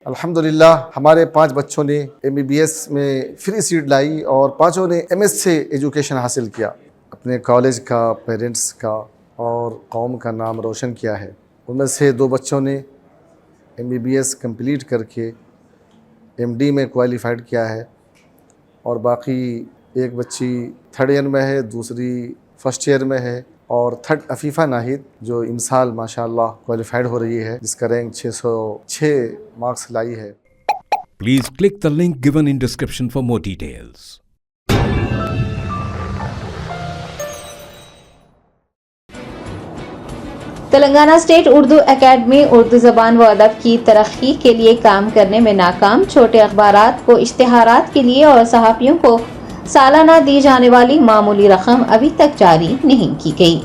الحمدللہ ہمارے 5 بچوں نے MBBS میں فری سیٹ لائی اور 5 نے MS سے ایجوکیشن حاصل کیا، اپنے کالج کا، پیرنٹس کا اور قوم کا نام روشن کیا ہے۔ ان میں سے 2 بچوں نے MBBS کمپلیٹ کر کے MD میں کوالیفائڈ کیا ہے اور باقی ایک بچی 3rd ایئر میں ہے، دوسری 1st ایئر میں ہے اور 3rd عفیفہ ناہید جو امسال ماشاءاللہ کوالیفائڈ ہو رہی ہے، جس کا رینک 606 مارکس لائی ہے۔ Please click the link given in description for more details. Telangana state Urdu academy Urdu زبان و ادب کی ترقی کے لیے کام کرنے میں ناکام، چھوٹے اخبارات کو اشتہارات کے لیے اور صحافیوں کو سالانہ دی جانے والی معمولی رقم ابھی تک جاری نہیں کی گئی۔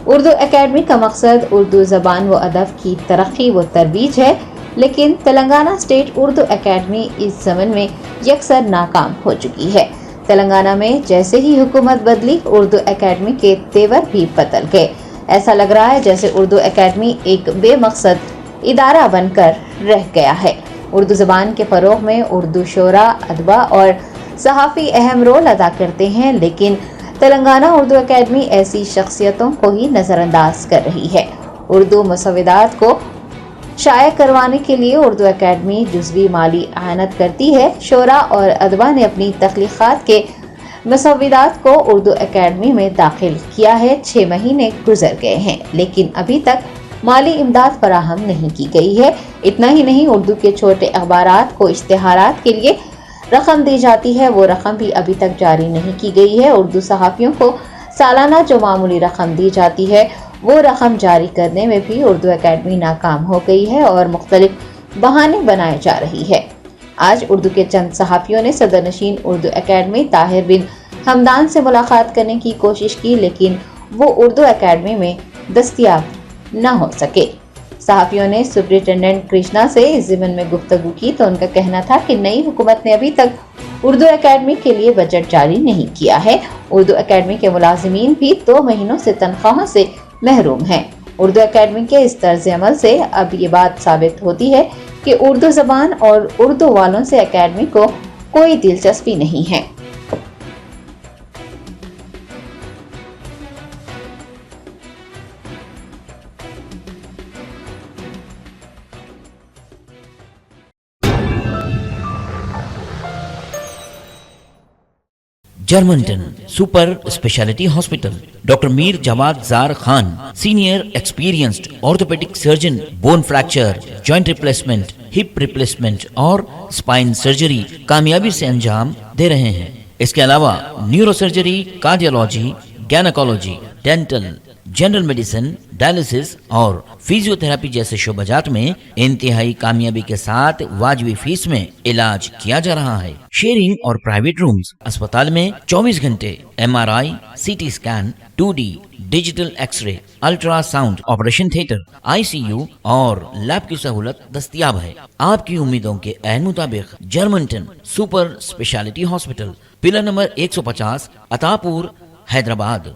اردو اکیڈمی کا مقصد اردو زبان و ادب کی ترقی و ترویج ہے، لیکن تلنگانہ اسٹیٹ اردو اکیڈمی اس ضمن میں یکسر ناکام ہو چکی ہے۔ تلنگانہ میں جیسے ہی حکومت بدلی، اردو اکیڈمی کے تیور بھی بدل گئے۔ ایسا لگ رہا ہے جیسے اردو اکیڈمی ایک بے مقصد ادارہ بن کر رہ گیا ہے۔ اردو زبان کے فروغ میں اردو شعراء، ادباء اور صحافی اہم رول ادا کرتے ہیں، لیکن تلنگانہ اردو اکیڈمی ایسی شخصیتوں کو ہی نظر انداز کر رہی ہے۔ اردو مسودات کو شائع کروانے کے لیے اردو اکیڈمی جزوی مالی اعانت کرتی ہے۔ شعراء اور ادباء نے اپنی تخلیقات کے مسودات کو اردو اکیڈمی میں داخل کیا ہے۔ 6 مہینے گزر گئے ہیں، لیکن ابھی تک مالی امداد فراہم نہیں کی گئی ہے۔ اتنا ہی نہیں، اردو کے چھوٹے اخبارات کو اشتہارات کے لیے رقم دی جاتی ہے، وہ رقم بھی ابھی تک جاری نہیں کی گئی ہے۔ اردو صحافیوں کو سالانہ جو معمولی رقم دی جاتی ہے، وہ رقم جاری کرنے میں بھی اردو اکیڈمی ناکام ہو گئی ہے اور مختلف بہانے بنائے جا رہی ہے۔ آج اردو کے چند صحافیوں نے صدر نشین اردو اکیڈمی طاہر بن حمدان سے ملاقات کرنے کی کوشش کی، لیکن وہ اردو اکیڈمی میں دستیاب نہ ہو سکے۔ صحافیوں نے سپرنٹینڈنٹ کرشنا سے اس ضمن میں گفتگو کی تو ان کا کہنا تھا کہ نئی حکومت نے ابھی تک اردو اکیڈمی کے لیے بجٹ جاری نہیں کیا ہے۔ اردو اکیڈمی کے ملازمین بھی 2 مہینوں سے تنخواہوں سے محروم ہیں۔ اردو اکیڈمی کے اس طرز عمل سے اب یہ بات ثابت ہوتی ہے کہ اردو زبان اور اردو والوں سے اکیڈمی کو کوئی دلچسپی نہیں ہے۔ Germanton super speciality hospital, doctor Mir Jawad Zar Khan, senior experienced orthopaedic surgeon, bone fracture, joint replacement, hip replacement اور اسپائن سرجری کامیابی سے انجام دے رہے ہیں۔ اس کے علاوہ neuro surgery, cardiology, gynaecology, dental, general medicine, dialysis اور فزیو تھراپی جیسے شعبجات میں انتہائی کامیابی کے ساتھ واجبی فیس میں علاج کیا جا رہا ہے۔ شیئرنگ اور پرائیویٹ رومز، اسپتال میں 24 گھنٹے MRI، CT scan, 2D digital X ray, ultra sound, operation theatre, ICU اور لیب کی سہولت دستیاب ہے۔ آپ کی امیدوں کے عین مطابق Germanton super speciality hospital, pillar number 150، عطا پور، حیدرآباد۔